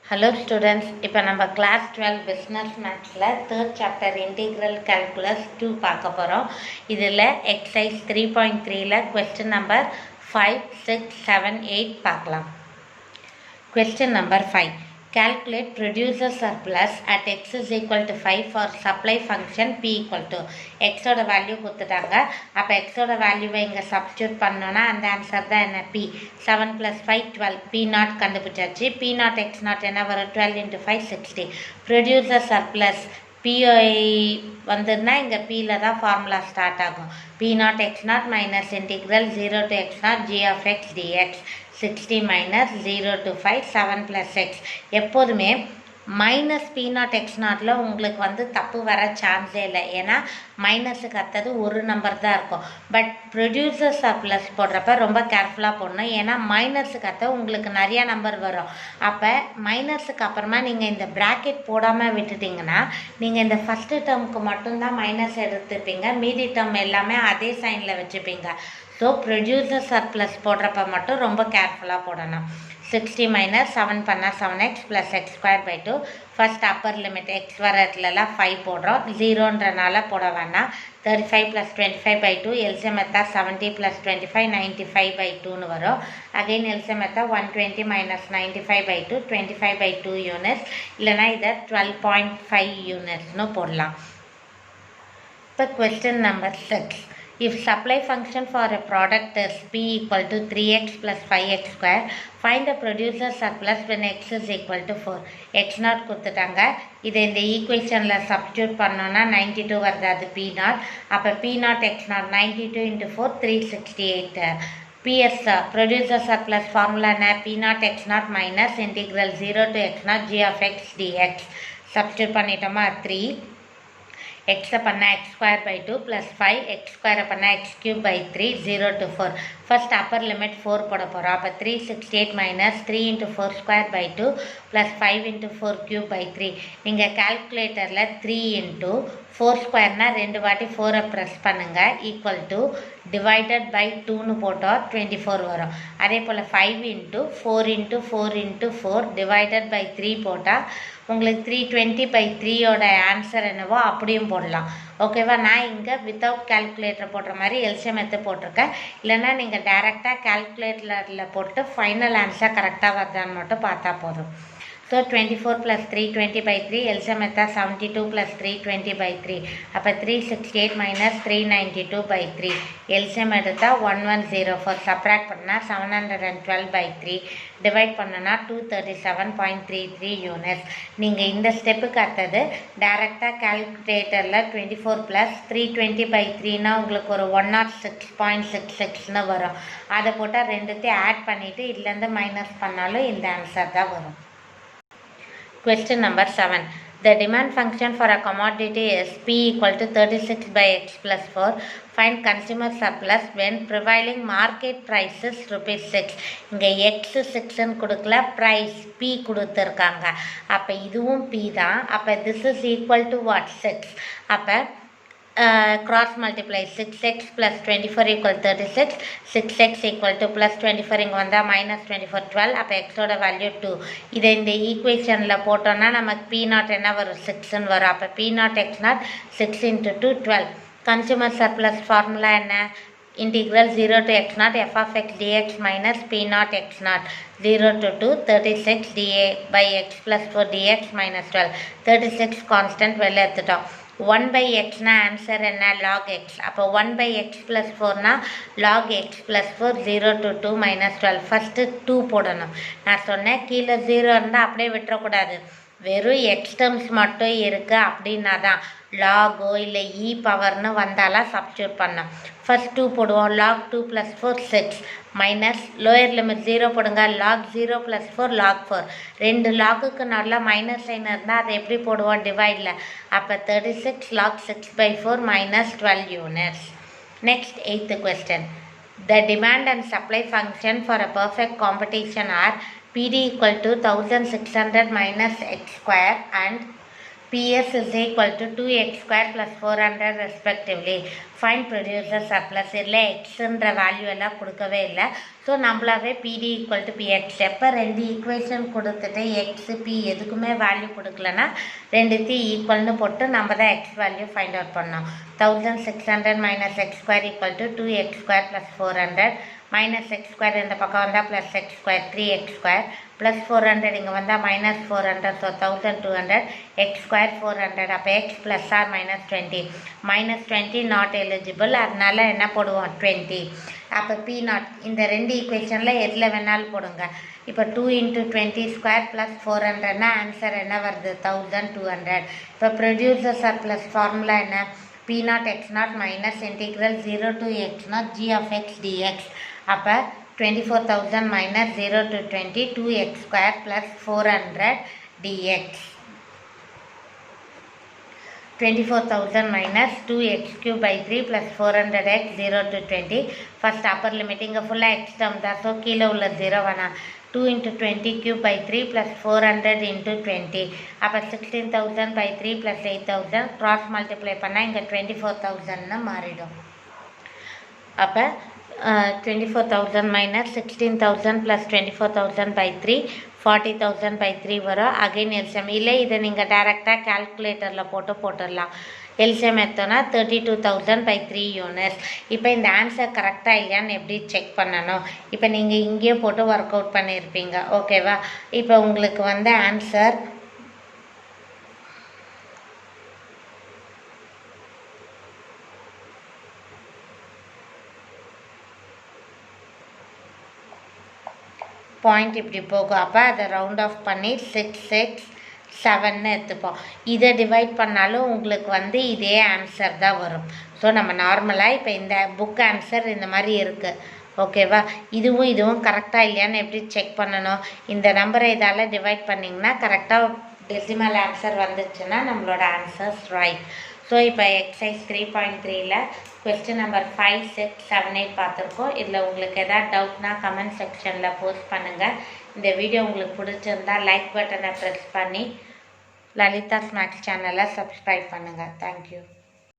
Hello students, இப்போ நம்ம class 12 business mathsல third chapter integral calculus 2 பார்க்க போகிறோம். இதில் exercise 3.3ல question number 5, 6, 7, 8 பார்க்கலாம். Question number 5. Calculate producer surplus at x is equal to 5 for supply function p equal to x ஓட value கொடுத்துட்டாங்க. அப்போ x ஓட வேல்யூவை இங்கே சப்ஸ்டியூட் பண்ணோன்னா அந்த ஆன்சர் தான் என்ன p. 7 plus 5 12 p நாட் கண்டுபிடிச்சாச்சு. p நாட் x நாட் என்ன வரும் 12 into 5 60. producer surplus பிஐ வந்துன்னா இங்கே பியில் தான் ஃபார்முலா ஸ்டார்ட் ஆகும். P not X not minus integral 0 to x not g of x dx 60 minus 0 to 5 7 plus x. எப்போதுமே மைனஸ் பி நாட் எக்ஸ் நாட்டில் உங்களுக்கு வந்து தப்பு வர சான்ஸே இல்லை. ஏன்னா மைனஸுக்கு அடுத்தது ஒரு நம்பர் தான் இருக்கும். பட் ப்ரொடியூசர் சர்ப்ளஸ் போடுறப்ப ரொம்ப கேர்ஃபுல்லாக போடணும். ஏன்னா மைனஸுக்கு அடுத்த உங்களுக்கு நிறையா நம்பர் வரும். அப்போ மைனஸுக்கு அப்புறமா நீங்கள் இந்த ப்ராக்கெட் போடாமல் விட்டுட்டிங்கன்னா நீங்கள் இந்த ஃபஸ்ட்டு டேர்முக்கு மட்டும்தான் மைனஸ் எடுத்துப்பீங்க. மீதி டேர்ம் எல்லாமே அதே சைனில் வச்சுப்பீங்க. ஸோ ப்ரொடியூசர் சர்ப்ளஸ் போடுறப்ப மட்டும் ரொம்ப கேர்ஃபுல்லாக போடணும். 60 minus 7 பண்ணால் 7x plus x square by 2. First upper limit X வர இடத்துலலாம் 5 போடுறோம். 0ன்றனால போட வேணாம். 35 plus 25 by 2 எல்சிஎம் எடுத்தா 70 plus 25 95 by 2ன்னு வரும். அகைன் எல்சிஎம் எடுத்தா 120 minus 95 by 2 25 by 2 யூனிட்ஸ். இல்லைனா இதை 12.5 யூனிட்ஸ்னு போடலாம். இப்போ question number 6. If supply function for a product is P equal to 3x plus 5x square, find the producer surplus when x is equal to 4. x not கொடுத்துட்டாங்க. இதை இந்த ஈக்குவேஷனில் substitute பண்ணோன்னா 92 வருது, அது P நாட். அப்போ P naught x not 92 into 4 368. PS producer surplus formula என்ன? P naught x naught minus integral 0 to x not g of x dx. Substitute பண்ணிட்டோமா 3 x பண்ணா x square by 2 plus 5 x square பண்ணா x cube by 3 0 to 4. first upper limit 4 போட போகிறோம். அப்போ 368 minus 3 into 4 square by 2 plus 5 into 4 cube by 3. நீங்கள் கால்குலேட்டரில் 3 into 4 ஸ்கொயர்னா 2 வாட்டி 4 press பண்ணுங்கள். Equal to divided by 2ன்னு போட்டோம் 24 வரும். அதே போல் 5 into 4 into 4 into 4 divided by 3 போட்டால் உங்களுக்கு 320 by 3யோட ஆன்சர் என்னவோ அப்படியும் போடலாம். ஓகேவா? நான் இங்கே வித்தவுட் கால்குலேட்டர் போடுற மாதிரி எல்சிஎம் எடுத்து போட்டிருக்கேன். இல்லைனா நீங்கள் டைரெக்டாக கால்குலேட்டரில் போட்டு ஃபைனல் ஆன்சர் கரெக்டாக வருதான்னு மட்டும் பார்த்தா போதும். ஸோ 24 plus 320 by 3 எல்சிஎம் எடுத்தா 72 plus 320 by 3. அப்போ 368 minus 392 by 3. எல்சிஎம் எடுத்தா 1104. சப்ராக்ட் பண்ணால் 712 by 3. டிவைட் பண்ணனா 237.33 யூனிட்ஸ். நீங்கள் இந்த ஸ்டெப்புக்கு அடுத்தது டைரெக்டாக கால்குலேட்டரில் 24 plus 320 by 3னா உங்களுக்கு ஒரு 106.66ன்னு வரும். அதை போட்டால் ரெண்டுத்தையும் ஆட் பண்ணிவிட்டு இதுலேருந்து மைனஸ் பண்ணாலும் இந்த ஆன்சர் தான் வரும். Question number 7. The demand function for a commodity is P equal to 36 by x plus 4. Find consumer surplus when prevailing market price is ₹6. இங்கே x 6ன்னு கொடுக்கல, ப்ரைஸ் P கொடுத்துருக்காங்க. அப்போ இதுவும் P தான். அப்போ this is equal to what? 6. அப்போ cross multiply 6x plus 24 equal 36. 6x equal to plus 24 இங்கே வந்தால் minus 24 12. அப்போ எக்ஸோட வேல்யூ 2. இதை இந்த ஈக்குவேஷனில் போட்டோன்னா நமக்கு P நாட் என்ன வரும் 6ன்னு வரும். அப்போ P naught x not 6 into 2 12. Consumer surplus formula என்ன? integral 0 to x not f of x dx minus P naught x not 0 to 2 36 dA by x plus 4 dx minus 12. 36 constant வெளில எடுத்துட்டோம். 1 by x na answer என்ன? log x. அப்போ 1 by x plus 4 na log x plus 4 0 to 2 minus 12. First 2 போடணும். நான் சொன்னேன் கீழே 0 இருந்தால் அப்படியே விட்டுறக்கூடாது. வெறும் எக்ஸ் டேர்ம்ஸ் மட்டும் இருக்குது அப்படின்னா தான் லாகோ இல்லை இ பவர்னு வந்தாலாம் சப்ஸ்டியூட் பண்ணோம். ஃபர்ஸ்ட் 2 போடுவோம். Log 2 plus 4 6 minus lower limit 0 போடுங்க. Log 0 plus 4 log 4. ரெண்டு லாக்குக்கு நல்லா மைனஸ் சைன் இருந்தால் அதை எப்படி போடுவோம்? டிவைடில். அப்போ 36 log 6 by 4 minus 12 units. Next 8th question. The demand and supply function for a perfect competition are PD equal to 1600 minus x square and P PS is equal to 2x square plus 400 respectively. Find producer surplus. இல்லை எக்ஸுன்ற value எல்லாம் கொடுக்கவே இல்லை. So நம்மளாவே PD equal to PX. எப்போ ரெண்டு equation கொடுத்துட்டு x B எதுக்குமே value கொடுக்கலன்னா ரெண்டுத்தையும் ஈக்குவல்னு போட்டு நம்ம தான் எக்ஸ் வேல்யூ ஃபைண்ட் அவுட் பண்ணோம். 1600 minus x square equal to 2x square plus 400 minus x square இந்த பக்கம் வந்தால் plus x square 3x square plus 400 இங்கே வந்தால் minus 400 ஸோ 1200 x square 400 அப்போ x plus or minus 20 minus 20 not eligible அதனால என்ன போடுவோம் 20 அப்போ p not இந்த ரெண்டு ஈக்குவேஷனில் எதில் வேணாலும் போடுங்க. இப்போ 2 into 20 square plus 400னா ஆன்சர் என்ன வருது 1200. இப்போ ப்ரொடியூசர் சர்ப்ளஸ் ஃபார்முலா என்ன p naught x naught minus integral 0 to x naught g of x dx. அப்போ 24,000 minus 0 to 20 2x square plus 400 dx. 24,000 minus 2x cube by 3 plus 400x 0 to 20. First upper limit இங்கே ஃபுல்லாக x term தான் so கீழே உள்ள 0 வேணாம். 2 into 20 cube by 3 plus 400 into 20. அப்போ 16,000 by 3 plus 8,000 cross multiply பண்ணால் இங்கே 24,000ன்னு மாறிடும். அப்போ 24,000 minus 16,000 plus 24,000 by 3 40,000 by 3 வரும். அகைன் எல்சிஎம் இல்லை இதை நீங்கள் டேரெக்டாக கால்குலேட்டரில் போட்டுடலாம். எல்சிஎம் எடுத்தோன்னா 32,000 by 3 யூனிட்ஸ். இப்போ இந்த ஆன்சர் கரெக்டாக இல்லையான்னு எப்படி செக் பண்ணணும்? இப்போ நீங்கள் இங்கேயே போட்டு ஒர்க் அவுட் பண்ணியிருப்பீங்க ஓகேவா. இப்போ உங்களுக்கு வந்து ஆன்சர் பாயிண்ட் இப்படி போகும். அப்போ அதை ரவுண்ட் ஆஃப் பண்ணி 667ன்னு எடுத்துப்போம். இதை டிவைட் பண்ணாலும் உங்களுக்கு வந்து இதே ஆன்சர் தான் வரும். ஸோ நம்ம நார்மலாக இப்போ இந்த புக் ஆன்சர் இந்த மாதிரி இருக்குது ஓகேவா. இதுவும் கரெக்டாக இல்லையான்னு எப்படி செக் பண்ணணும்? இந்த நம்பரை இதால் டிவைட் பண்ணிங்கன்னா கரெக்டாக டெசிமல் ஆன்சர் வந்துச்சுன்னா நம்மளோட ஆன்சர்ஸ் ரைட். ஸோ இப்போ எக்ஸசைஸ் 3.3ல் கொஸ்டின் நம்பர் 5, 6, 7, 8 பார்த்துருக்கோம். இதில் உங்களுக்கு எதாவது டவுட்னா கமெண்ட் செக்ஷனில் போஸ்ட் பண்ணுங்கள். இந்த வீடியோ உங்களுக்கு பிடிச்சிருந்தா லைக் பட்டனை ப்ரெஸ் பண்ணி லலிதா ஸ்நாக்ஸ் சேனலை சப்ஸ்கிரைப் பண்ணுங்கள். தேங்க்யூ.